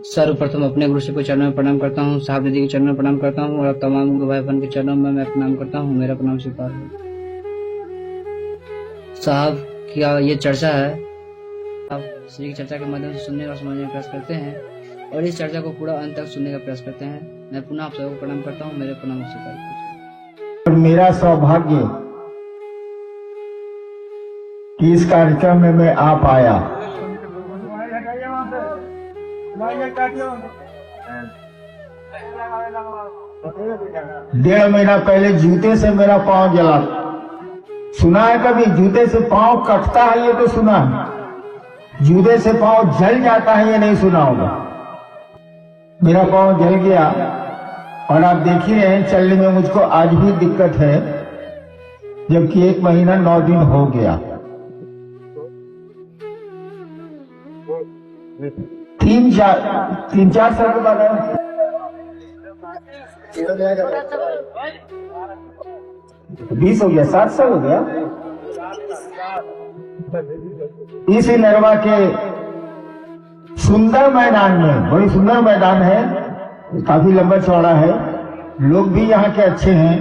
सर्वप्रथम अपने गुरु श्री को चरणों में प्रणाम करता हूँ, साहब दीदी के चरणों में प्रणाम करता हूँ और तमाम गुरु भाई बहन के चरणों में मैं प्रणाम करता हूँ। मेरा प्रणाम स्वीकार है। साहब क्या ये चर्चा है, आप श्री की चर्चा के माध्यम से सुनने और समझने का प्रयास करते हैं और इस चर्चा को पूरा अंत तक सुनने का प्रयास करते हैं। मैं पुनः आप सबको प्रणाम करता हूँ। मेरे प्रणाम स्वीकार कीजिए। मेरा सौभाग्य कि इस कार्यक्रम में मैं आ पाया। डेढ़ महीना पहले जूते से मेरा पांव जला। सुना है कभी जूते से पांव कटता है? ये तो सुना है। जूते से पांव जल जाता है ये नहीं सुना होगा। मेरा पांव जल गया और आप देख ही रहे हैं चलने में मुझको आज भी दिक्कत है, जबकि 1 महीना 9 दिन हो गया। 3-4 साल के बाद 20 हो गया, 7 साल हो गया। इस नरवा के सुंदर मैदान में, बड़ी सुंदर मैदान है, काफी लंबा चौड़ा है, लोग भी यहाँ के अच्छे हैं।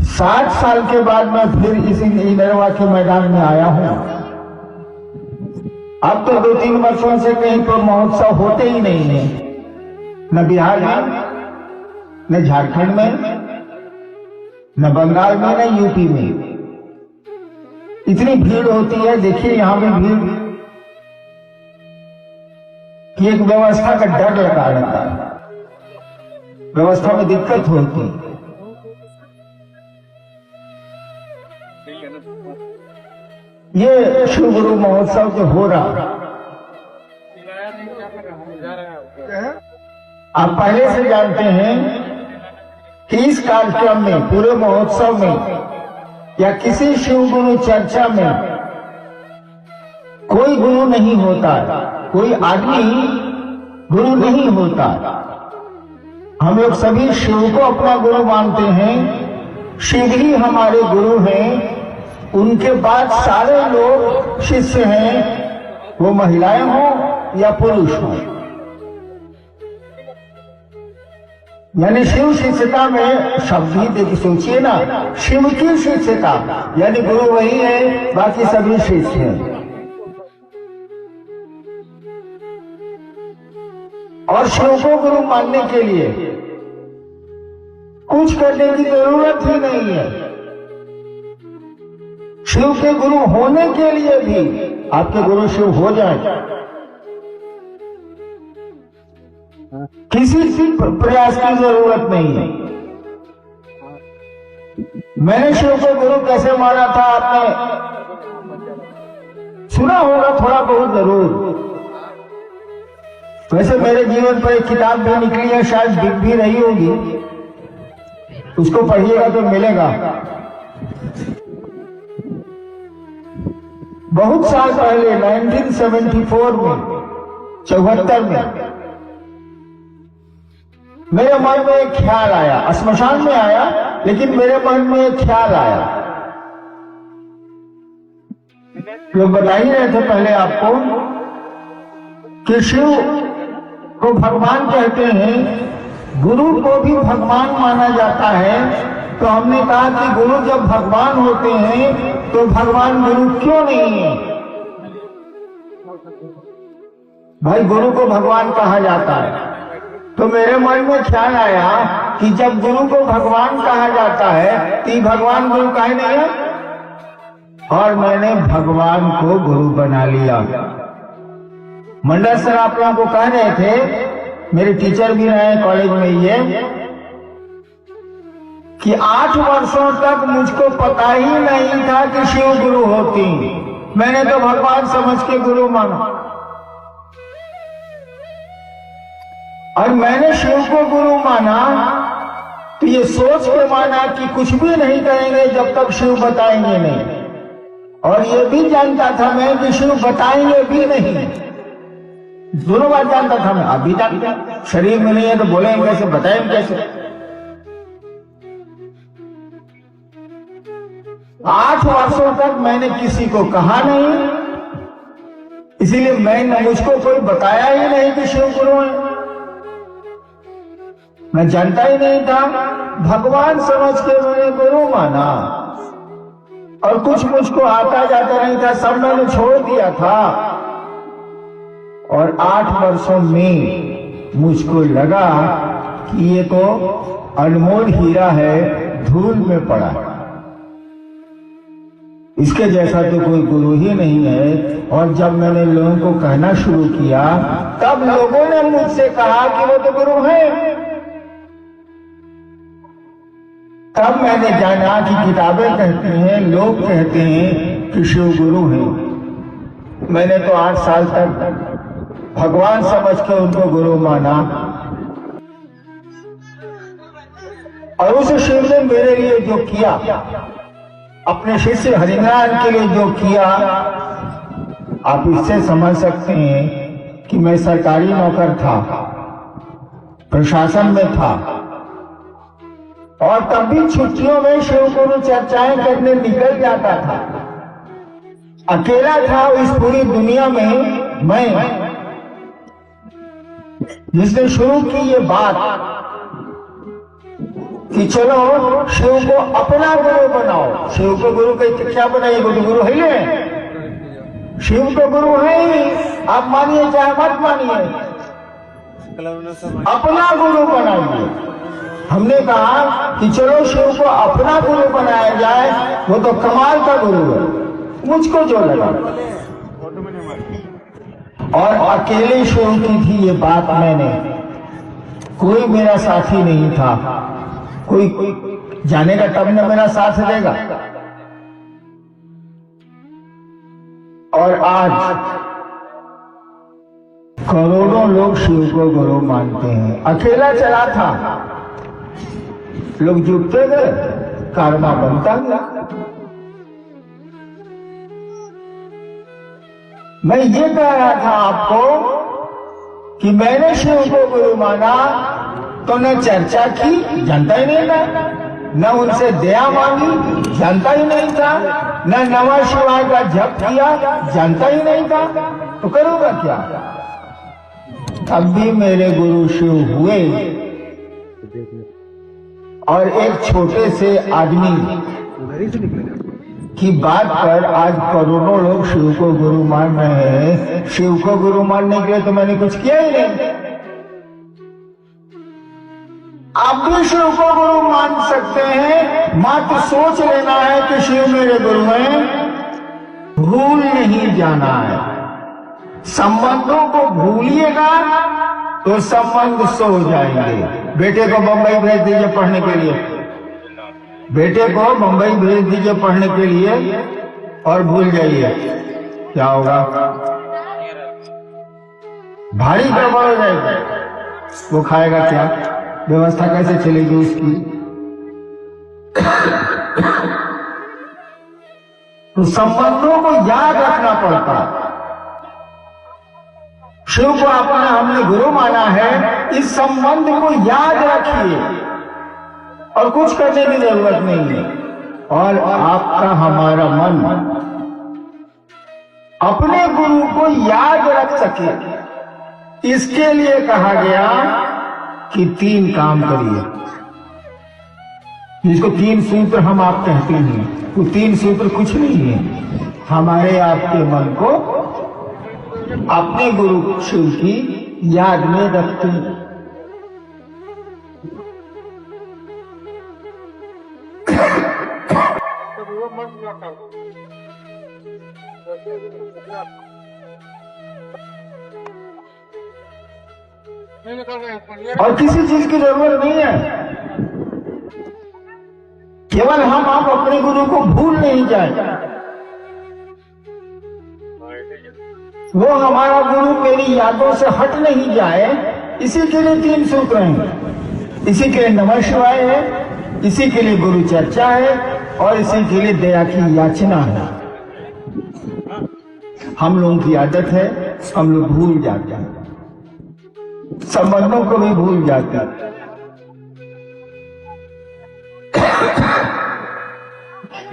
60 साल के बाद मैं फिर इसी नरवा के मैदान में आया हूँ। अब तो 2-3 वर्षों से कहीं पर महोत्सव होते ही नहीं है, न बिहार में, न झारखंड में, न बंगाल में, न यूपी में। इतनी भीड़ होती है, देखिए यहाँ भी भीड़ की एक व्यवस्था का डर लगा रहता है, व्यवस्था में दिक्कत होती है। ये शिव गुरु महोत्सव जो हो रहा, आप पहले से जानते हैं कि इस कार्यक्रम में, पूरे महोत्सव में या किसी शिव गुरु चर्चा में कोई गुरु नहीं होता, कोई आदमी गुरु नहीं होता। हम लोग सभी शिव को अपना गुरु मानते हैं, शिव ही हमारे गुरु हैं। उनके बाद सारे लोग शिष्य हैं, वो महिलाएं हों या पुरुष हों। यानी शिव शिष्यता में शब्द ही देखिए, सोचिए ना, शिव की शिष्यता यानी गुरु वही है, बाकी सभी शिष्य हैं। और शिव को गुरु मानने के लिए कुछ करने की जरूरत ही नहीं है। शिव के गुरु होने के लिए भी आपके गुरु शिव हो जाए, किसी प्रयास की जरूरत नहीं है। मैंने शिव को गुरु कैसे माना था, आपने सुना होगा थोड़ा बहुत जरूर। वैसे मेरे जीवन पर एक किताब भी निकली है, शायद बिक भी रही होगी, उसको पढ़िएगा तो मिलेगा। बहुत साल पहले 1974 में, 74 में मेरे मन में एक ख्याल आया, श्मशान में आया, लेकिन मेरे मन में एक ख्याल आया। लोग बता ही रहे थे पहले आपको कि शिव को भगवान कहते हैं, गुरु को भी भगवान माना जाता है। तो हमने कहा कि गुरु जब भगवान होते हैं तो भगवान गुरु क्यों नहीं है? भाई गुरु को भगवान कहा जाता है। तो मेरे मन में ख्याल आया कि जब गुरु को भगवान कहा जाता है तो भगवान गुरु काहे नहीं है? और मैंने भगवान को गुरु बना लिया। मंडल सर आप लोगों को कह रहे थे, मेरे टीचर भी रहे कॉलेज में, ये कि 8 वर्षों तक मुझको पता ही नहीं था कि शिव गुरु होती। मैंने तो भगवान समझ के गुरु माना, और मैंने शिव को गुरु माना तो ये सोच के माना कि कुछ भी नहीं करेंगे जब तक शिव बताएंगे नहीं। और ये भी जानता था मैं कि शिव बताएंगे भी नहीं, दोनों बात जानता था मैं। अभी तक शरीर में नहीं है तो बोलेंगे कैसे, बताएंगे कैसे? 8 वर्षों तक मैंने किसी को कहा नहीं, इसीलिए मुझको कोई बताया ही नहीं कि शिव गुरु है, मैं जानता ही नहीं था। भगवान समझ के मैंने गुरु माना और कुछ मुझको आता जाता नहीं था, सब मैंने छोड़ दिया था। और 8 वर्षों में मुझको लगा कि ये तो अनमोल हीरा है, धूल में पड़ा है, इसके जैसा तो कोई गुरु ही नहीं है। और जब मैंने लोगों को कहना शुरू किया तब लोगों ने मुझसे कहा कि वो तो गुरु है। तब मैंने जाना कि किताबें कहती हैं, लोग कहते हैं कि शिव गुरु हैं। मैंने तो 8 साल तक भगवान समझ के उनको गुरु माना और उस शिव ने मेरे लिए जो किया, अपने शिष्य हरिनारायण के लिए जो किया, आप इससे समझ सकते हैं कि मैं सरकारी नौकर था, प्रशासन में था और तब भी छुट्टियों में शिव गुरु चर्चाएं करने निकल जाता था। अकेला था इस पूरी दुनिया में मैं, जिसने शुरू की ये बात कि चलो शिव को अपना गुरु बनाओ। शिव को गुरु का क्या बनाइए, वो तो गुरु है ही, शिव तो गुरु है ही, आप मानिए चाहे मत मानिए, अपना गुरु बनाइए। हमने कहा कि चलो शिव को अपना गुरु बनाया जाए, वो तो कमाल का गुरु है, मुझको जो लगा। और अकेले शिव की थी ये बात मैंने, कोई मेरा साथी नहीं था, कोई जानेगा तब न मेरा साथ देगा। और आज करोड़ों लोग शिव को गुरु मानते हैं। अकेला चला था, लोग जुटते गए, कर्मा बनता गया। मैं ये कह रहा था आपको कि मैंने शिव को गुरु माना तो न चर्चा की, जानता ही नहीं था, न उनसे दया मांगी, जानता ही नहीं था, न नमः शिवाय का जप किया, जानता ही नहीं था, तो करूंगा क्या। तब भी मेरे गुरु शिव हुए और एक छोटे से आदमी की बात पर आज करोड़ों लोग शिव को गुरु मान रहे हैं। शिव को गुरु मानने के लिए तो मैंने कुछ किया ही नहीं। आप भी शिव को गुरु मान सकते हैं, मात्र सोच लेना है कि शिव मेरे गुरु हैं, भूल नहीं जाना है। संबंधों को भूलिएगा तो संबंध सो जाएंगे। बेटे को बंबई भेज दीजिए पढ़ने के लिए, बेटे को बंबई भेज दीजिए पढ़ने के लिए और भूल जाइए, क्या होगा, भारी गड़बड़ हो जाएगी। वो खाएगा क्या, व्यवस्था कैसे चलेगी उसकी। तो संबंधों को याद रखना पड़ता। शिव को अपना हमने गुरु माना है, इस संबंध को याद रखिए और कुछ करने की जरूरत नहीं है। और आपका हमारा मन अपने गुरु को याद रख सके, इसके लिए कहा गया कि 3 काम करिए, जिसको 3 सूत्र हम आप कहते हैं। वो 3 सूत्र कुछ नहीं है, हमारे आपके मन को अपने गुरु शिव की याद में रखते हैं। और किसी चीज की जरूरत नहीं है, केवल हम आप अपने गुरु को भूल नहीं जाए। वो हमारा गुरु मेरी यादों से हट नहीं जाए, इसी के लिए 3 सूत्र हैं। इसी के लिए नमः शिवाय है, इसी के लिए गुरु चर्चा है और इसी के लिए दया की याचना है। हम लोगों की आदत है, हम लोग भूल जाते हैं, संबंधों को भी भूल जाते हैं।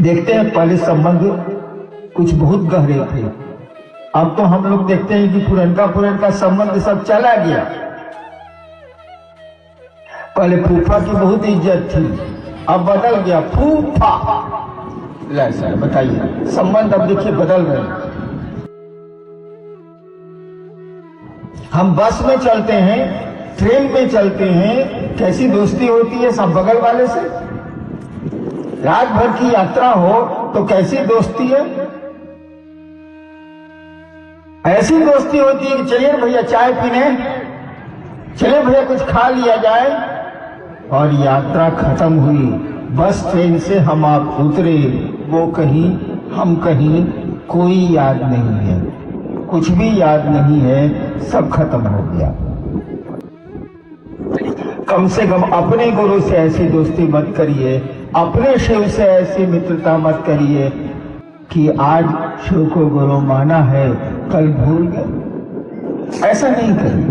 देखते हैं पहले संबंध कुछ बहुत गहरे थे, अब तो हम लोग देखते हैं कि पुरनका संबंध सब चला गया। पहले फूफा की बहुत इज्जत थी, अब बदल गया फूफा। ऐसा है, बताइए, संबंध अब देखिए बदल रहे हैं। हम बस में चलते हैं, ट्रेन में चलते हैं, कैसी दोस्ती होती है सब बगल वाले से। रात भर की यात्रा हो तो कैसी दोस्ती है। ऐसी दोस्ती होती है कि चलिए भैया चाय पीने, चलिए भैया कुछ खा लिया जाए, और यात्रा खत्म हुई। बस ट्रेन से हम आप उतरे, वो कहीं हम कहीं, कोई याद नहीं है, कुछ भी याद नहीं है, सब खत्म हो गया। कम से कम अपने गुरु से ऐसी दोस्ती मत करिए, अपने शिव से ऐसी मित्रता मत करिए कि आज शिव को गुरु माना है कल भूल गए। ऐसा नहीं करिए,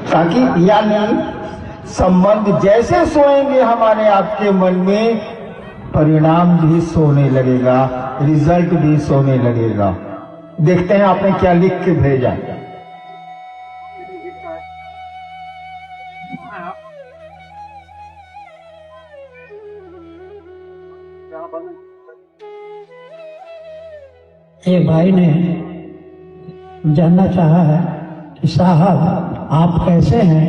ताकि यानी संबंध जैसे सोएंगे हमारे आपके मन में, परिणाम भी सोने लगेगा, रिजल्ट भी सोने लगेगा। देखते हैं आपने क्या लिख के भेजा। एक भाई ने जानना चाहा है कि साहब आप कैसे हैं।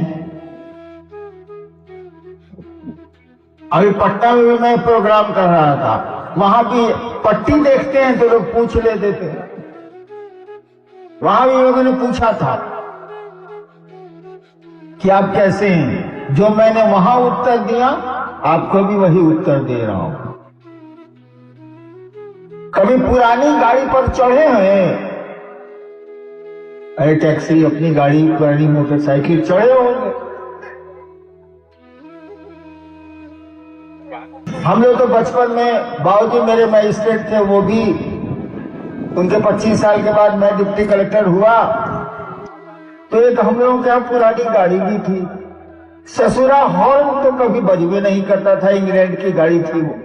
अभी पटना में मैं प्रोग्राम कर रहा था, वहां भी पट्टी देखते हैं तो लोग पूछ लेते थे। वहां भी लोगों ने पूछा था कि आप कैसे हैं। जो मैंने वहां उत्तर दिया, आपको भी वही उत्तर दे रहा हूं। कभी पुरानी गाड़ी पर चढ़े हैं? अरे टैक्सी, अपनी गाड़ी, पुरानी मोटरसाइकिल चढ़े होंगे। हम लोग तो बचपन में, बाबूजी मेरे मजिस्ट्रेट थे, वो भी उनके 25 साल के बाद मैं डिप्टी कलेक्टर हुआ, तो एक हम लोगों के यहाँ पुरानी गाड़ी भी थी। ससुरा हॉर्न तो कभी बजबे नहीं करता था, इंग्लैंड की गाड़ी थी वो।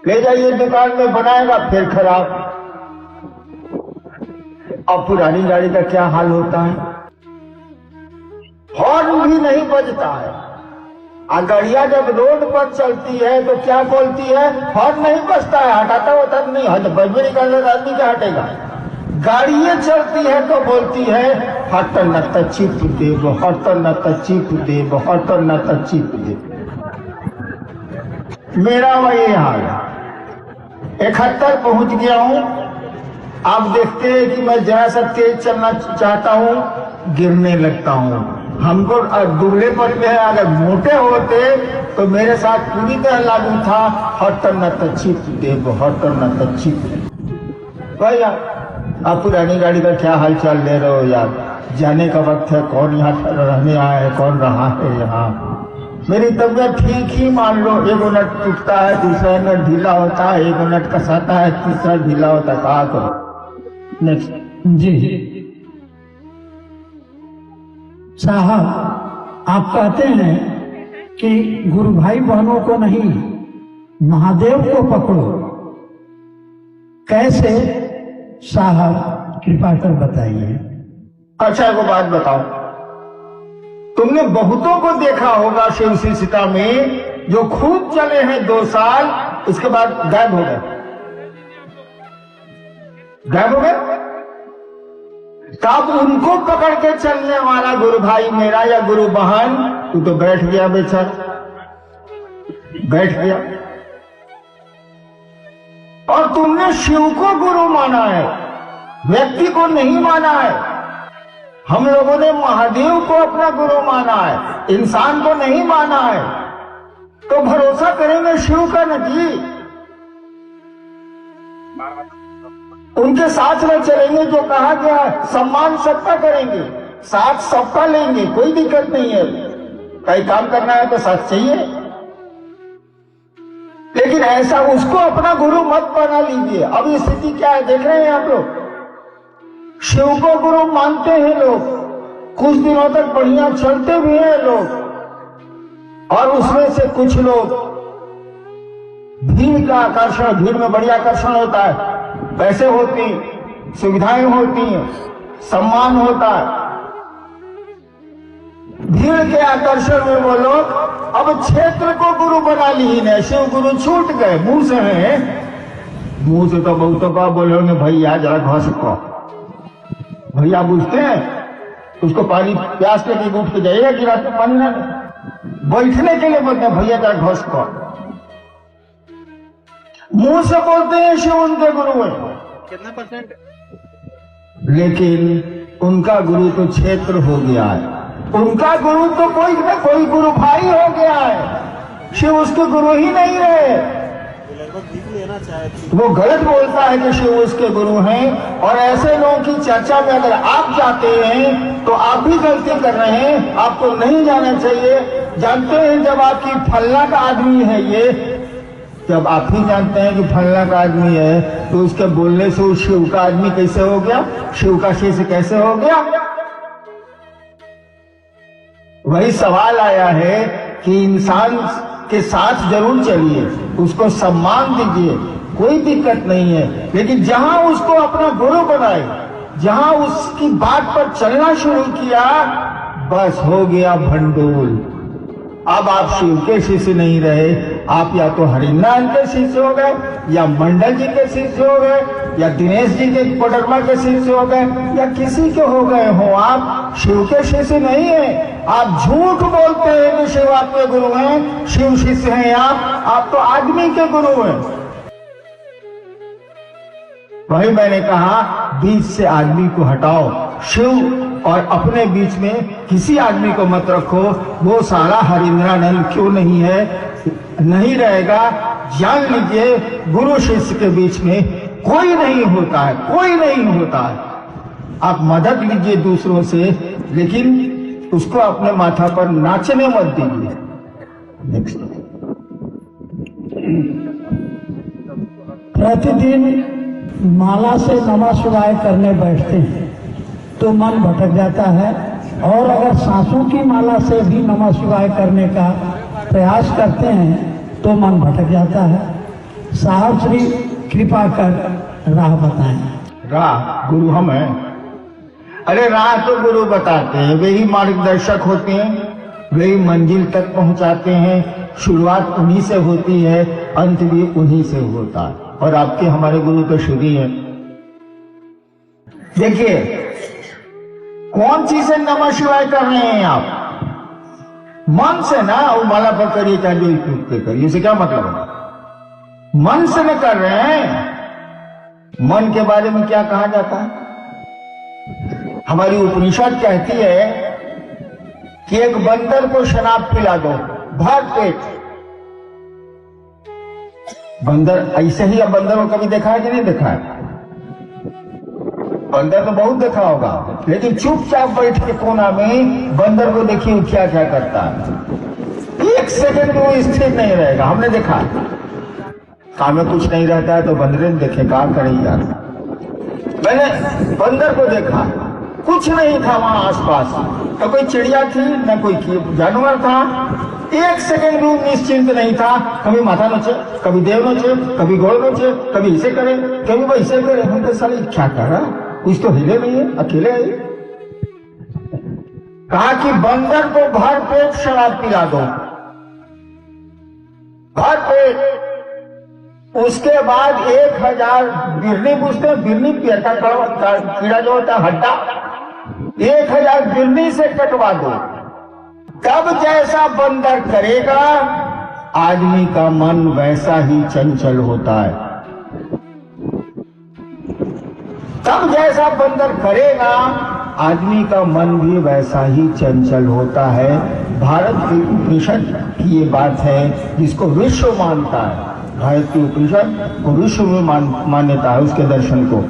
ले जाइए दुकान में, बनाएगा फिर खराब। अब पुरानी गाड़ी का क्या हाल होता है, हॉर्न भी नहीं बजता है। और गाड़ियां जब रोड पर चलती है तो क्या बोलती है, हॉर्न नहीं बजता है, हटाता होता नहीं, हट बजबे निकालने आदमी क्या हटेगा। गाड़ियां चलती है तो बोलती है, हट न त चिप दे, हट न त चिप दे, हट न त चिप दे। मेरा वही हाल है। 71 पहुंच गया हूं। आप देखते हैं कि मैं जरा सा तेज चलना चाहता हूं, गिरने लगता हूं। हमको दुबले पर में, अगर मोटे होते तो मेरे साथ पूरी तरह लागू था, हट न त चिप दे, हट न त चिप दे। भैया आप पुरानी गाड़ी का क्या हाल चाल ले रहे हो यार। जाने का वक्त है, कौन यहाँ रहने आया है, कौन रहा है यहाँ। मेरी तबीयत ठीक ही मान लो, एक नट टूटता है, दूसरा नट ढीला होता है, एक नट कसाता है, तीसरा ढीला होता है। कहा करो नेक्स्ट। जी साहब, आप कहते हैं कि गुरु भाई बहनों को नहीं, महादेव को पकड़ो। कैसे साहब, कृपा कर बताइए। अच्छा एक बात बताओ, तुमने बहुतों को देखा होगा शिव सीता में, जो खूब चले हैं 2 साल, उसके बाद गायब हो गए। गायब हो गए। तब उनको पकड़ के चलने वाला गुरु भाई मेरा या गुरु बहन, तू तो बैठ गया बेचारा, बैठ गया। और तुमने शिव को गुरु माना है, व्यक्ति को नहीं माना है। हम लोगों ने महादेव को अपना गुरु माना है, इंसान को नहीं माना है। तो भरोसा करेंगे शिव का नहीं, उनके साथ में चलेंगे। जो कहा गया है, सम्मान सबका करेंगे, साथ सबका लेंगे, कोई दिक्कत नहीं है। कई काम करना है तो साथ चाहिए, लेकिन ऐसा उसको अपना गुरु मत बना लीजिए। अब स्थिति क्या है देख रहे हैं आप लोग। शिव को गुरु मानते हैं लोग, कुछ दिनों तक बढ़िया चलते भी हैं लोग, और उसमें से कुछ लोग भीड़ का आकर्षण, भीड़ में बढ़िया आकर्षण होता है, पैसे होते, सुविधाएं होती हैं, सम्मान होता है। भीड़ के आकर्षण में वो लोग अब क्षेत्र को गुरु बना ली ने, शिव गुरु छूट गए। मुंह से है, मुंह से तो बहुतों का बोलोगे भैया जरा घस को, भैया बुझते हैं उसको पानी प्यास लेके उठ के जाइएगा कि रात में पानी ना बैठने के लिए बोलते हैं भैया जरा घस को। मुंह से बोलते हैं शिव उनके गुरु है, कितना परसेंट, लेकिन उनका गुरु तो क्षेत्र हो गया है। उनका गुरु तो कोई न कोई गुरु भाई हो गया है, शिव उसके गुरु ही नहीं रहे। लगभग जीत लेना चाहे वो गलत बोलता है कि शिव उसके गुरु हैं, और ऐसे लोगों की चर्चा में अगर आप जाते हैं तो आप भी गलती कर रहे हैं, आपको नहीं जाना चाहिए। जानते हैं जब आपकी फल्ला का आदमी है ये, जब आप ही जानते हैं कि फल्ला का आदमी है, तो उसके बोलने से वो शिव का आदमी कैसे हो गया, शिव का शिष्य कैसे हो गया। वही सवाल आया है कि इंसान के साथ जरूर चलिए, उसको सम्मान दीजिए, कोई दिक्कत नहीं है, लेकिन जहां उसको अपना गुरु बनाए, जहां उसकी बात पर चलना शुरू किया, बस हो गया भंडोल। अब आप शिव के शिष्य नहीं रहे, आप या तो हरिनारायण के शिष्य हो गए, या मंडल जी के शिष्य हो गए, या दिनेश जी के कोडरमा के शिष्य हो गए, या किसी के हो गए हो। आप शिव के शिष्य नहीं है। आप झूठ बोलते हैं कि शिव आपके गुरु हैं, शिव शिष्य हैं आप तो आदमी के गुरु हैं। वही मैंने कहा, बीच से आदमी को हटाओ, शिव और अपने बीच में किसी आदमी को मत रखो। वो सारा हरिंद्रानंद क्यों नहीं है, नहीं रहेगा। जान लीजिए गुरु शिष्य के बीच में कोई नहीं होता है, कोई नहीं होता है। आप मदद लीजिए दूसरों से, लेकिन उसको अपने माथा पर नाचने मत दीजिए। नेक्स्ट। प्रतिदिन माला से नमः शिवाय करने बैठते हैं तो मन भटक जाता है, और अगर सांसों की माला से भी नमः शिवाय करने का प्रयास करते हैं तो मन भटक जाता है। साहब श्री कृपा कर राह बताएं। राह गुरु हम हैं। अरे राह तो गुरु बताते हैं, वे ही मार्गदर्शक होते हैं, वे ही मंजिल तक पहुंचाते हैं। शुरुआत उन्हीं से होती है, अंत भी उन्हीं से होता है, और आपके हमारे गुरु तो शिव ही है। देखिए कौन चीज से नमः शिवाय कर रहे हैं आप, मन से ना, वो माला पर करिए चाहे जो पे करिए, इसे क्या मतलब है, मन से न कर रहे हैं। मन के बारे में क्या कहा जाता है, हमारी उपनिषद कहती है कि एक बंदर को शराब पिला दो भर पेट। बंदर ऐसे ही, अब बंदर को कभी देखा है कि नहीं देखा है, बंदर तो बहुत देखा होगा, लेकिन चुपचाप बैठ के कोना में बंदर को देखिए क्या क्या करता है। एक सेकंड वो स्थिर नहीं रहेगा, हमने देखा। काम में कुछ नहीं रहता है तो बंदर ने देखे, क्या करेगा। मैंने बंदर को देखा, कुछ नहीं था वहां आसपास, न कोई चिड़िया थी न कोई जानवर था। एक सेकंड भी निश्चिंत नहीं था, कभी माथा नोचे, कभी देव नोचे, कभी गोड़ नोचे, कभी इसे करे, कभी वैसे करे। हम तो साले क्या कर रहा, कुछ तो हिले नहीं है, अकेले है। कहा कि बंदर को भर पेट शराब पिला दो, भर पेट। उसके बाद 1000 बिरनी पूछते हैं, बिरनी पेड़ का कीड़ा जो होता है हड्डा, 1000 बिरनी से कटवा दो। तब जैसा बंदर करेगा, आदमी का मन वैसा ही चंचल होता है। तब जैसा बंदर करेगा, आदमी का मन भी वैसा ही चंचल होता है। भारत की उपनिषद की ये बात है जिसको विश्व मानता है। भारत की उपनिषद को विश्व में मान्यता है उसके दर्शन को।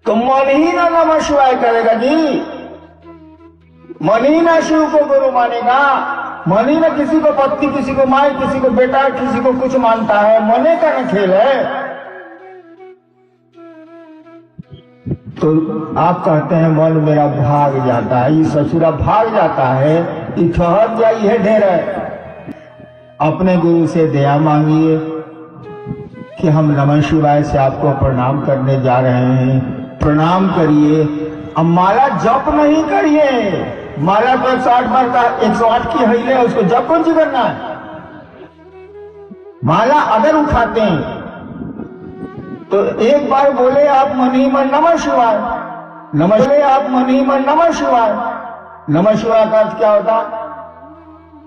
तो मन ही ना नमः शिवाय करेगा जी, मन ही ना शिव को गुरु मानेगा, मन ही ना किसी को पत्नी, किसी को माई, किसी को बेटा, किसी को कुछ मानता है। मने का न खेल है। तो आप कहते हैं मन मेरा भाग जाता है, ये ससुरा भाग जाता है, ये ठहर जाइए ढेर है। अपने गुरु से दया मांगिए कि हम नमः शिवाय से आपको प्रणाम करने जा रहे हैं, प्रणाम करिए। अब माला जप नहीं करिए, माला तो 108 बार का 108 की हिले है, उसको जप कौन सी करना है। माला अगर उठाते हैं तो एक बार बोले आप मन ही मन नमः शिवाय, बोले आप मन ही मन नमः शिवाय। नमः शिवाय का अर्थ क्या होता,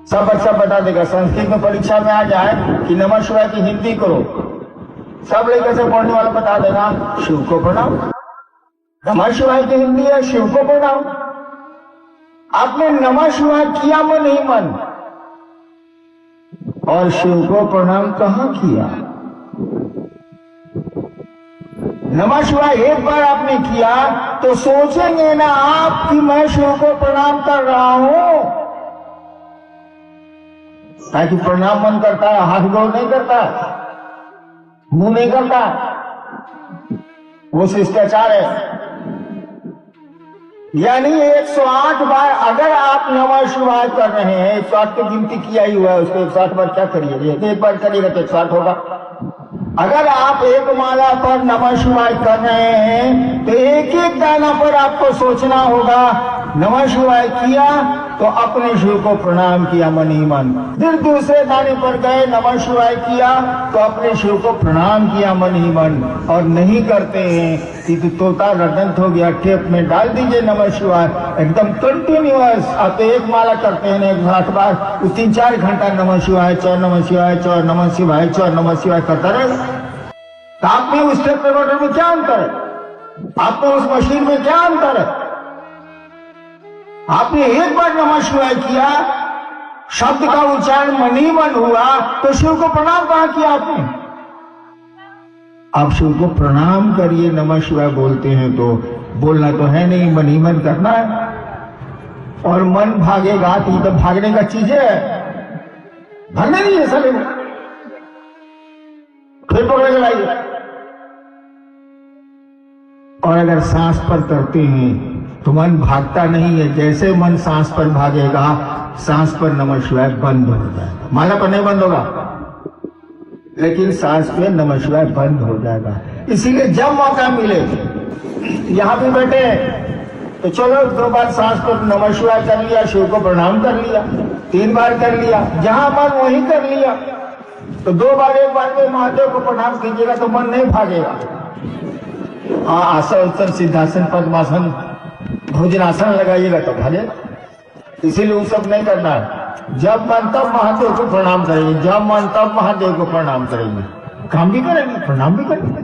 सब अच्छा बता देगा। संस्कृत में परीक्षा में आ जाए कि नमः शिवाय की हिंदी करो, सब लेकर से पढ़ने वाला बता देगा शिव को प्रणाम। नमः शिवाय की हिंदी है शिव को प्रणाम। आपने नमः शिवाय किया मन ही मन, और शिव को प्रणाम कहाँ किया। नमः शिवाय एक बार आपने किया तो सोचेंगे ना आप कि मैं शिव को प्रणाम कर रहा हूं, ताकि प्रणाम मन करता है, हाथ गोड़ नहीं करता, मुंह नहीं करता, वो शिष्टाचार है। यानी 108 बार अगर आप नमः शिवाय कर रहे हैं, 108 की गिनती किया ही हुआ है, उसको 108 बार क्या करिए, एक बार करिएगा तो 108 होगा। अगर आप एक माला पर नमः शिवाय कर रहे हैं तो एक एक दाना पर आपको सोचना होगा नमः शिवाय किया तो अपने शिव को प्रणाम किया मन ही मन। फिर दूसरे दाने पर गए नमः शिवाय किया तो अपने शिव को प्रणाम किया मन ही मन। और नहीं करते हैं कि तो तोता रदंत हो गया, टेप में डाल दीजिए नमः शिवाय एकदम कंटिन्यूअस। आप एक माला करते हैं 108 बार, तो 3-4 घंटा नमः शिवाय चौर नमः शिवाय चौर नमः शिवाय चौर नमः शिवाय करता रहेगा। तो आप में उस टेप रिकॉर्डर में क्या अंतर है, आपको उस मशीन में क्या अंतर है। आपने एक बार नमः शिवाय किया, शब्द का उच्चारण मन ही मन हुआ, तो शिव को प्रणाम कहां किया आपने। आप शिव को प्रणाम करिए, नमः शिवाय बोलते हैं तो बोलना तो है नहीं, मन ही मन करना है। और मन भागेगा तो ये तो भागने का चीज है, भागना नहीं है सर, फिर पकड़ के लाइए। और अगर सांस पर करते हैं तो मन भागता नहीं है, जैसे मन सांस पर भागेगा सांस पर नमः शिवाय बंद हो जाएगा। माला पर नहीं बंद होगा, लेकिन सांस पे नमः शिवाय बंद हो जाएगा। इसीलिए जब मौका मिले, यहाँ पे बैठे तो चलो 2 बार सांस पर नमः शिवाय कर लिया, शिव को प्रणाम कर लिया, 3 बार कर लिया, जहां मन वहीं कर लिया। तो 2 बार 1 बार में महादेव को प्रणाम कीजिएगा तो मन नहीं भागेगा। हाँ, आसन सिद्धासन पद्मासन भोजनासन लगाइएगा तो भागेगा। इसीलिए वो सब नहीं करना है। जब मन तब महादेव को प्रणाम करेंगे, जब मन तब महादेव को प्रणाम करेंगे, काम भी करेंगे प्रणाम भी करेंगे,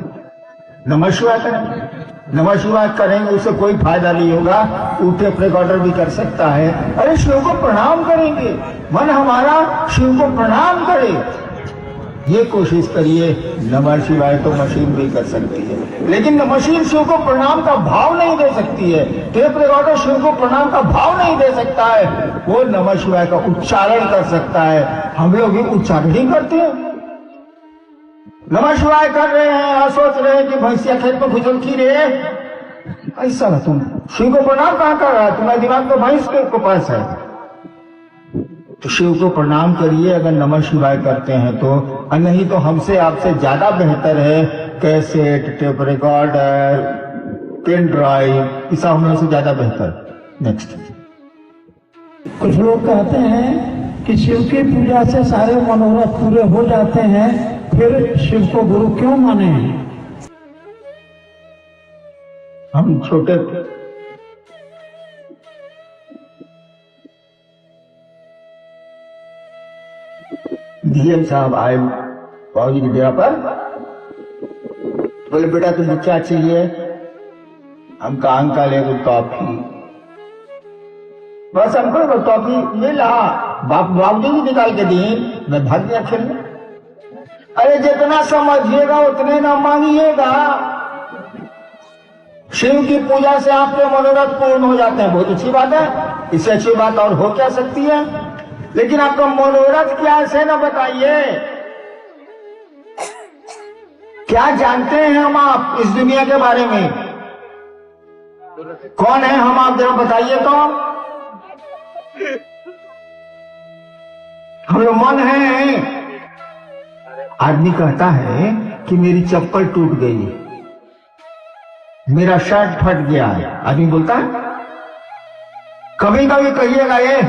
नमः शिवाय करेंगे। नमः शिवाय करेंगे उससे कोई फायदा नहीं होगा, वो टेप रिकॉर्डर भी कर सकता है। अरे शिव को प्रणाम करेंगे, मन हमारा शिव को प्रणाम करे, ये कोशिश करिए। नमः शिवाय तो मशीन भी कर सकती है, लेकिन मशीन शिव को प्रणाम का भाव नहीं दे सकती है, टेप रिकॉर्डर शिव को प्रणाम का भाव नहीं दे सकता है, वो नमः शिवाय का उच्चारण कर सकता है। हम लोग भी उच्चारण ही करते हैं, नमः शिवाय कर रहे हैं और सोच रहे हैं कि भैंसिया खेत में घुसल की रे, ऐसा ना तुम शिव को प्रणाम कहाँ कर रहा है, तुम्हारे दिमाग में भैंस के पास है। तो शिव को प्रणाम करिए अगर नमः शिवाय करते हैं तो, और नहीं तो हमसे आपसे ज्यादा बेहतर है cassette, tape recorder, pen drive, इस हम लोग से ज्यादा बेहतर। नेक्स्ट, कुछ लोग कहते हैं कि शिव की पूजा से सारे मनोरथ पूरे हो जाते हैं, फिर शिव को गुरु क्यों माने। हम छोटे डीएम साहब आए बाबूजी की डेरा पर, बोले बेटा तुझे क्या चाहिए। हम कहा अंकल एगो टॉफी, बस हमको टॉफी मिला, बाबूजी की निकाल के दी, मैं भाग गया खेलने। अरे जितना समझिएगा उतने ना मांगिएगा। शिव की पूजा से आपके मनोरथ पूर्ण हो जाते हैं, बहुत अच्छी बात है, इससे अच्छी बात और हो क्या सकती है। लेकिन आपका मनोरथ क्या है ना बताइए, क्या जानते हैं हम आप इस दुनिया के बारे में, कौन है हम आप जरा बताइए तो। हम लोग मन है, आदमी कहता है कि मेरी चप्पल टूट गई, मेरा शर्ट फट गया है, आदमी बोलता है। कभी कभी कहिएगा ये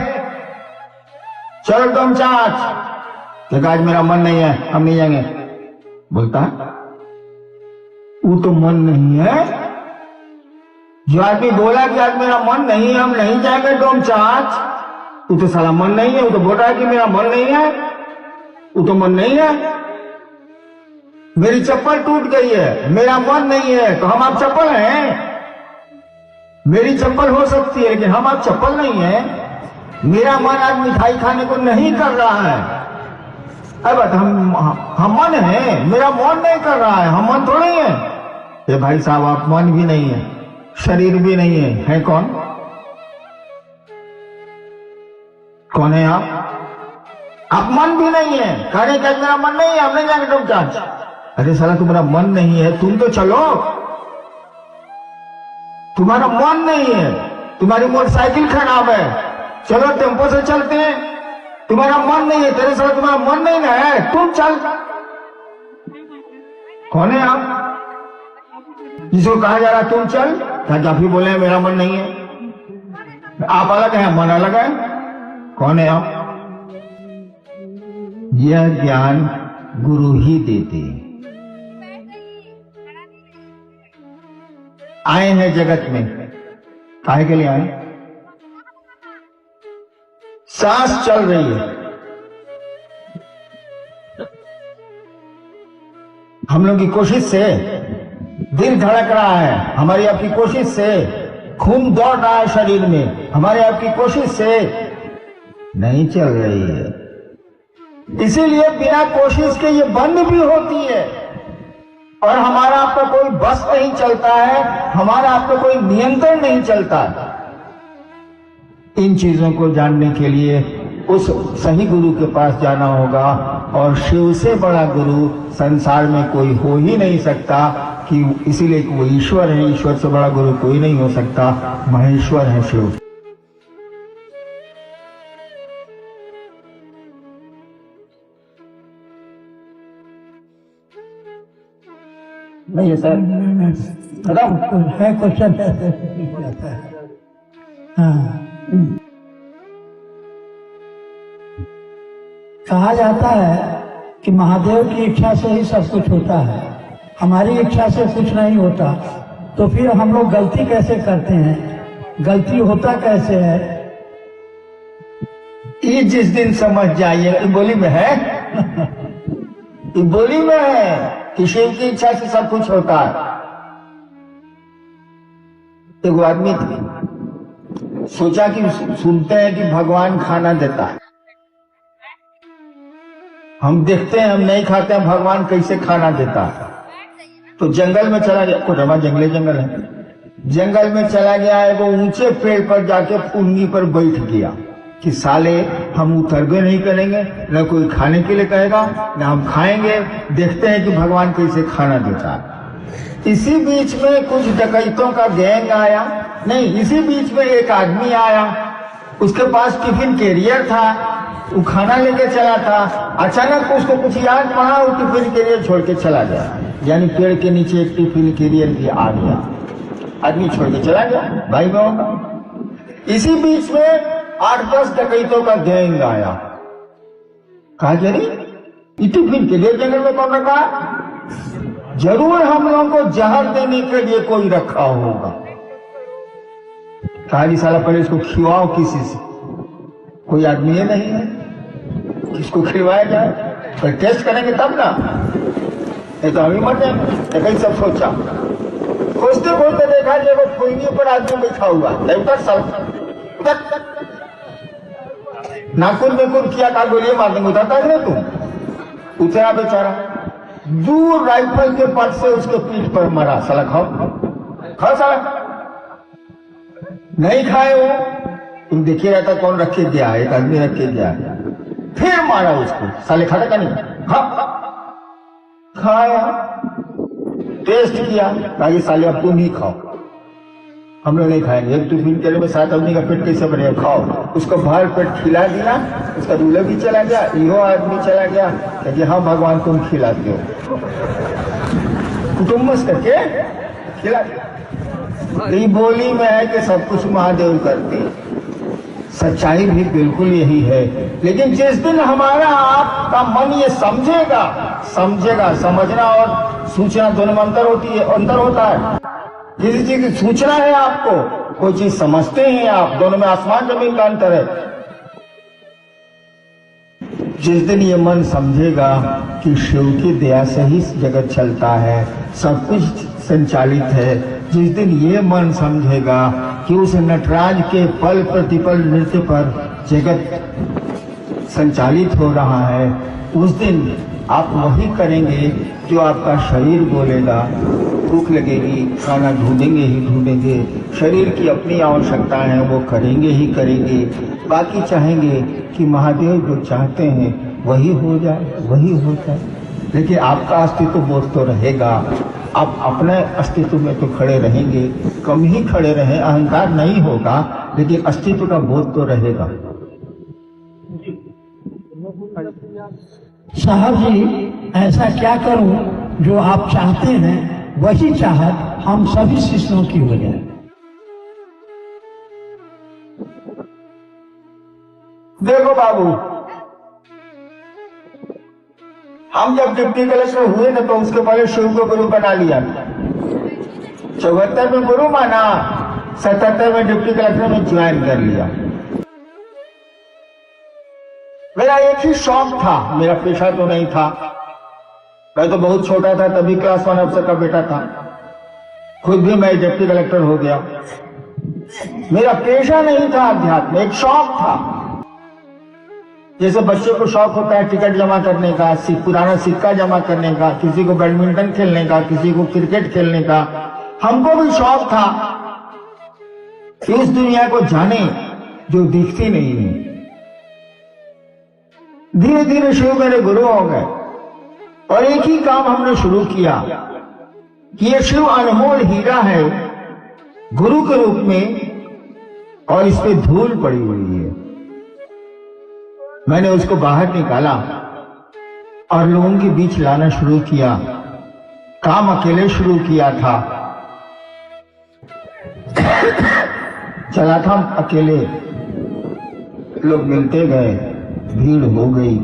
चलो तुम चाच, आज मेरा मन नहीं है, हम नहीं जाएंगे, बोलता है। वो तो मन नहीं है। जो आदमी बोला कि आज मेरा मन नहीं है, हम नहीं जाएंगे तुम चाच, वो तो साला मन नहीं है। वो तो बोल रहा है कि मेरा मन नहीं है, वो तो मन नहीं है। मेरी चप्पल टूट गई है, मेरा मन नहीं है, तो हम आप चप्पल हैं। मेरी चप्पल हो सकती है लेकिन हम आप चप्पल नहीं है। मेरा मन आज मिठाई खाने को नहीं कर रहा है, अब हम मन है, मेरा मन नहीं कर रहा है, हम मन थोड़े है। ये भाई साहब आप मन भी नहीं है, शरीर भी नहीं है कौन? कौन है आप मन भी नहीं है। कहने का मेरा मन नहीं है, हम नहीं जाएंगे तुम चाच। अरे साला तुम्हारा मन नहीं है, तुम तो चलो। तुम्हारा मन नहीं है, तुम्हारी मोटरसाइकिल खराब है, चलो टेम्पो से चलते हैं। तुम्हारा मन नहीं है, तेरे साथ तुम्हारा मन नहीं है, तुम चल। कौन है आप जिसको कहा जा रहा तुम चल? क्या आप ही बोले हैं मेरा मन नहीं है? आप अलग है, मन अलग है। कौन है आप? यह ज्ञान गुरु ही देते। आए हैं जगत में काहे के लिए आए? सांस चल रही है, हम लोग की कोशिश से दिल धड़क रहा है, हमारी आपकी कोशिश से खून दौड़ रहा है शरीर में, हमारे आपकी कोशिश से नहीं चल रही है। इसीलिए बिना कोशिश के ये बंद भी होती है और हमारा आपका कोई बस नहीं चलता है, हमारा आपका कोई नियंत्रण नहीं चलता। इन चीजों को जानने के लिए उस सही गुरु के पास जाना होगा और शिव से बड़ा गुरु संसार में कोई हो ही नहीं सकता, कि इसीलिए वो ईश्वर है, ईश्वर से बड़ा गुरु कोई नहीं हो सकता, महेश्वर है शिव। नहीं है सर, है क्वेश्चन है। हाँ, कहा जाता है कि महादेव की इच्छा से ही सब कुछ होता है, हमारी इच्छा से कुछ नहीं होता। तो फिर हम लोग गलती कैसे करते हैं, गलती होता कैसे है? ये जिस दिन समझ जाइए, बोली में है ये बोली में है कि शिव की इच्छा से सब कुछ होता है। एक आदमी सोचा कि सुनते हैं कि भगवान खाना देता है, हम देखते हैं, हम नहीं खाते हैं, भगवान कैसे खाना देता है। तो जंगल में चला गया, कुछ हमारा जंगल है, जंगल में चला गया, वो ऊंचे पेड़ पर जाके फुनगी पर बैठ गया कि साले हम उतरबे नहीं करेंगे, न कोई खाने के लिए कहेगा न हम खाएंगे, देखते हैं कि भगवान कैसे खाना देता है। इसी बीच में कुछ डकैतों का गैंग आया, नहीं इसी बीच में एक आदमी आया, उसके पास टिफिन कैरियर था, वो खाना लेके चला था। अचानक उसको कुछ याद पड़ा, वो टिफिन कैरियर छोड़ के चला गया, यानी पेड़ के नीचे एक टिफिन कैरियर भी आ गया, आदमी छोड़ के चला गया भाई बहनों का। इसी बीच में 8-10 डकैतों का गैंग आया, कहा जरी टिफिन कैरियर जंगल में कौन रखा? जरूर हम लोगों को जहर देने के लिए कोई रखा होगा। कहा साला पहले इसको खिलाओ किसी से, कोई आदमी ये नहीं है किसको खिलवाया जाए, पर टेस्ट करेंगे तब ना, नहीं तो हम ही मर जाएंगे। कहीं सब सोचा, खोजते खोजते देखा कि वो फुलगी पर आदमी बैठा हुआ, नाखून बेकुन किया, का गोलियां मार देंगे, उतरता है तुम, उतरा बेचारा, दूर राइफल के पट से उसके पीठ पर मरा। साला खाओ साला, नहीं खाए वो, तुम देखिए रहता कौन रखे गया, एक आदमी रखे गया, फिर मारा उसको, साले खाता का नहीं, खाया, टेस्ट किया, कहा साले अब तुम ही खाओ, हम लोग नहीं खाएंगे। एक टिफिन के लिए में 7 आदमी का पेट कैसे भरेगा? खाओ। उसको भर पेट खिला दिया, उसका दूल्हा भी चला गया, यो आदमी चला गया कि हाँ भगवान तुम खिलाते हो, कुटुम्बस करके खिला दिया। ये बोली में है कि सब कुछ महादेव करते हैं, सच्चाई भी बिल्कुल यही है। लेकिन जिस दिन हमारा आपका मन ये समझेगा, समझना और सूचना दोनों में अंतर होता है। किसी चीज की सूचना है आपको, कोई चीज समझते हैं आप, दोनों में आसमान जमीन का अंतर है। जिस दिन ये मन समझेगा कि शिव की दया से ही जगत चलता है, सब कुछ संचालित है, जिस दिन ये मन समझेगा कि उस नटराज के पल प्रतिपल नृत्य पर जगत संचालित हो रहा है, उस दिन आप वही करेंगे जो आपका शरीर बोलेगा। भूख लगेगी, खाना ढूंढेंगे ही ढूंढेंगे, शरीर की अपनी आवश्यकता है वो करेंगे ही करेंगे। बाकी चाहेंगे कि महादेव जो चाहते हैं वही हो जाए। लेकिन आपका अस्तित्व बोध तो रहेगा, आप अपने अस्तित्व में तो खड़े रहेंगे, कम ही खड़े रहें, अहंकार नहीं होगा, लेकिन अस्तित्व का बोध तो रहेगा। साहब जी, ऐसा क्या करूं जो आप चाहते हैं वही चाहत हम सभी शिष्यों की हो जाए। देखो बाबू, हम जब डिप्टी कलेक्टर हुए ना तो उसके पहले शिव को गुरु बना लिया। 74 में गुरु माना, 77 में डिप्टी कलेक्टर में ज्वाइन कर लिया। मेरा एक ही शौक था, मेरा पेशा तो नहीं था। मैं तो बहुत छोटा था तभी क्लास 1 अफसर का बेटा था, खुद भी मैं डिप्टी कलेक्टर हो गया। मेरा पेशा नहीं था अध्यात्म, एक शौक था। जैसे बच्चे को शौक होता है टिकट जमा करने का, पुराना सिक्का जमा करने का, किसी को बैडमिंटन खेलने का, किसी को क्रिकेट खेलने का, हमको भी शौक था कि उस दुनिया को जाने जो दिखती नहीं है। धीरे धीरे शिव मेरे गुरु हो गए और एक ही काम हमने शुरू किया कि ये शिव अनमोल हीरा है गुरु के रूप में और इस पे धूल पड़ी हुई है। मैंने उसको बाहर निकाला और लोगों के बीच लाना शुरू किया। काम अकेले शुरू किया था, चला था अकेले, लोग मिलते गए, भीड़ हो गई।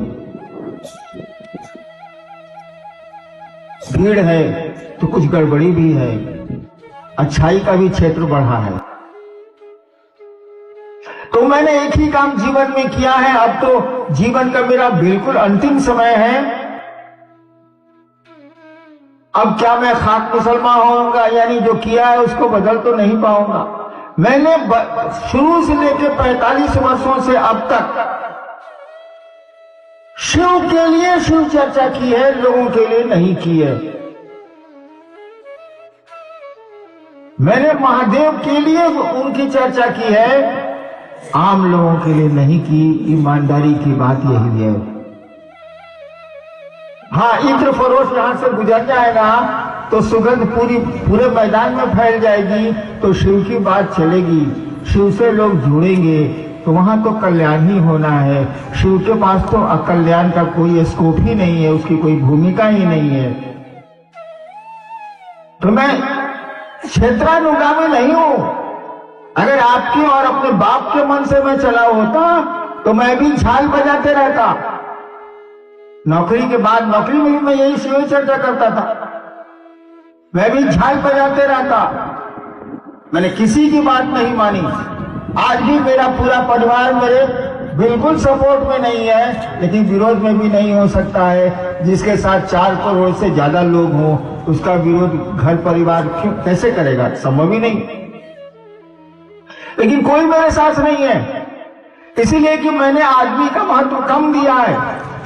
भीड़ है तो कुछ गड़बड़ी भी है, अच्छाई का भी क्षेत्र बढ़ा है। तो मैंने एक ही काम जीवन में किया है। अब तो जीवन का मेरा बिल्कुल अंतिम समय है। अब क्या मैं खाक मुसलमान होऊंगा, यानी जो किया है उसको बदल तो नहीं पाऊंगा। मैंने शुरू से लेकर 45 वर्षों से अब तक शिव के लिए शिव चर्चा की है, लोगों के लिए नहीं की है। मैंने महादेव के लिए उनकी चर्चा की है, आम लोगों के लिए नहीं की। ईमानदारी की बात यही है। हाँ, इत्र फरोश यहां से गुजर जाएगा तो सुगंध पूरे मैदान में फैल जाएगी, तो शिव की बात चलेगी, शिव से लोग जुड़ेंगे, तो वहां तो कल्याण ही होना है। शिव के पास तो अकल्याण का कोई स्कोप ही नहीं है, उसकी कोई भूमिका ही नहीं है। तो मैं क्षेत्रानुगामी नहीं हूं। अगर आपके और अपने बाप के मन से मैं चला होता तो मैं भी झाल बजाते रहता। नौकरी के बाद नौकरी में भी मैं यही शिव चर्चा करता था, मैं भी झाल बजाते रहता। मैंने किसी की बात नहीं मानी। आज भी मेरा पूरा परिवार मेरे बिल्कुल सपोर्ट में नहीं है, लेकिन विरोध में भी नहीं हो सकता है। जिसके साथ 4 करोड़ से ज्यादा लोग हों उसका विरोध घर परिवार क्यों कैसे करेगा? संभव ही नहीं। लेकिन कोई मेरे साथ नहीं है, इसीलिए कि मैंने आदमी का महत्व कम दिया है,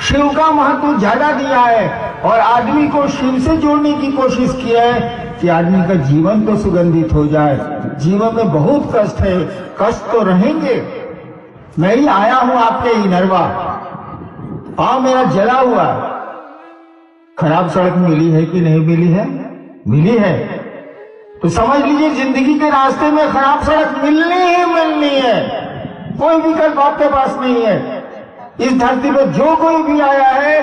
शिव का महत्व ज्यादा दिया है और आदमी को शिव से जोड़ने की कोशिश की है कि आदमी का जीवन तो सुगंधित हो जाए। जीवन में बहुत कष्ट है, कष्ट तो रहेंगे। मैं ही आया हूं आपके इनरवा, पांव मेरा जला हुआ। खराब सड़क मिली है कि नहीं मिली है? मिली है। तो समझ लीजिए जिंदगी के रास्ते में खराब सड़क मिलनी ही मिलनी है, कोई विकल्प आपके पास नहीं है। इस धरती पर जो कोई भी आया है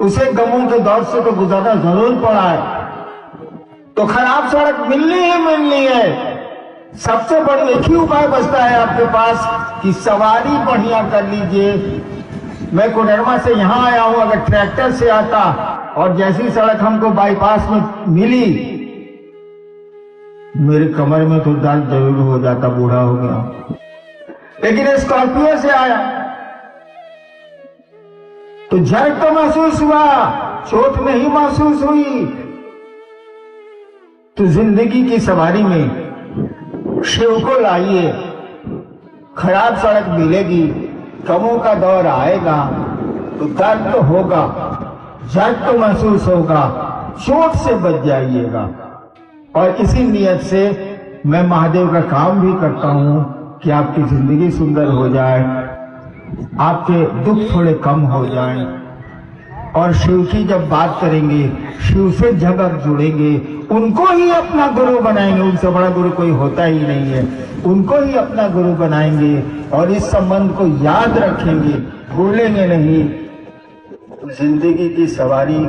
उसे गमों के दौर से तो गुजरना जरूर पड़ा है। तो खराब सड़क मिलनी ही मिलनी है। सबसे बड़ा एक ही उपाय बचता है आपके पास कि सवारी बढ़िया कर लीजिए। मैं कोडरमा से यहां आया हूं, अगर ट्रैक्टर से आता और जैसी सड़क हमको बाईपास में मिली, मेरे कमर में तो दर्द जरूर हो जाता, बूढ़ा हो गया। लेकिन स्कॉर्पियो से आया तो झटक तो महसूस हुआ, चोट नहीं महसूस हुई। तो जिंदगी की सवारी में शिव को लाइए। खराब सड़क मिलेगी, गमों का दौर आएगा तो दर्द तो होगा, झटक तो महसूस होगा, चोट से बच जाइएगा। और इसी नियत से मैं महादेव का काम भी करता हूं कि आपकी जिंदगी सुंदर हो जाए, आपके दुख थोड़े कम हो जाएं। और शिव की जब बात करेंगे, शिव से जब आप जुड़ेंगे, उनको ही अपना गुरु बनाएंगे। उनसे बड़ा गुरु कोई होता ही नहीं है। उनको ही अपना गुरु बनाएंगे और इस संबंध को याद रखेंगे, भूलेंगे नहीं। जिंदगी की सवारी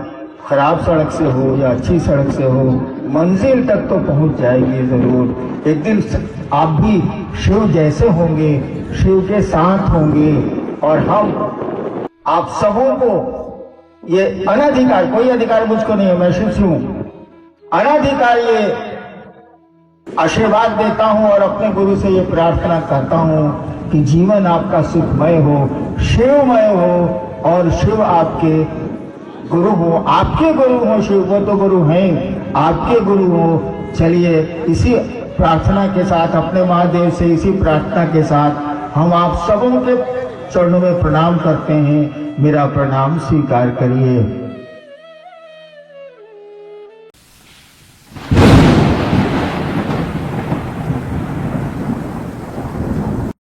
खराब सड़क से हो या अच्छी सड़क से हो, मंजिल तक तो पहुंच जाएगी जरूर। एक दिन आप भी शिव जैसे होंगे, शिव के साथ होंगे। और हम आप सबों को ये अनधिकार, कोई अधिकार मुझको नहीं है, मैं शिव से हूं, अनधिकार ये आशीर्वाद देता हूं और अपने गुरु से ये प्रार्थना करता हूं कि जीवन आपका सुखमय हो, शिवमय हो और शिव आपके गुरु हो, आपके गुरु हो। शिव वो तो गुरु हैं, आपके गुरु हो। चलिए इसी प्रार्थना के साथ, अपने महादेव से इसी प्रार्थना के साथ हम आप सबों के चरणों में प्रणाम करते हैं। मेरा प्रणाम स्वीकार करिए।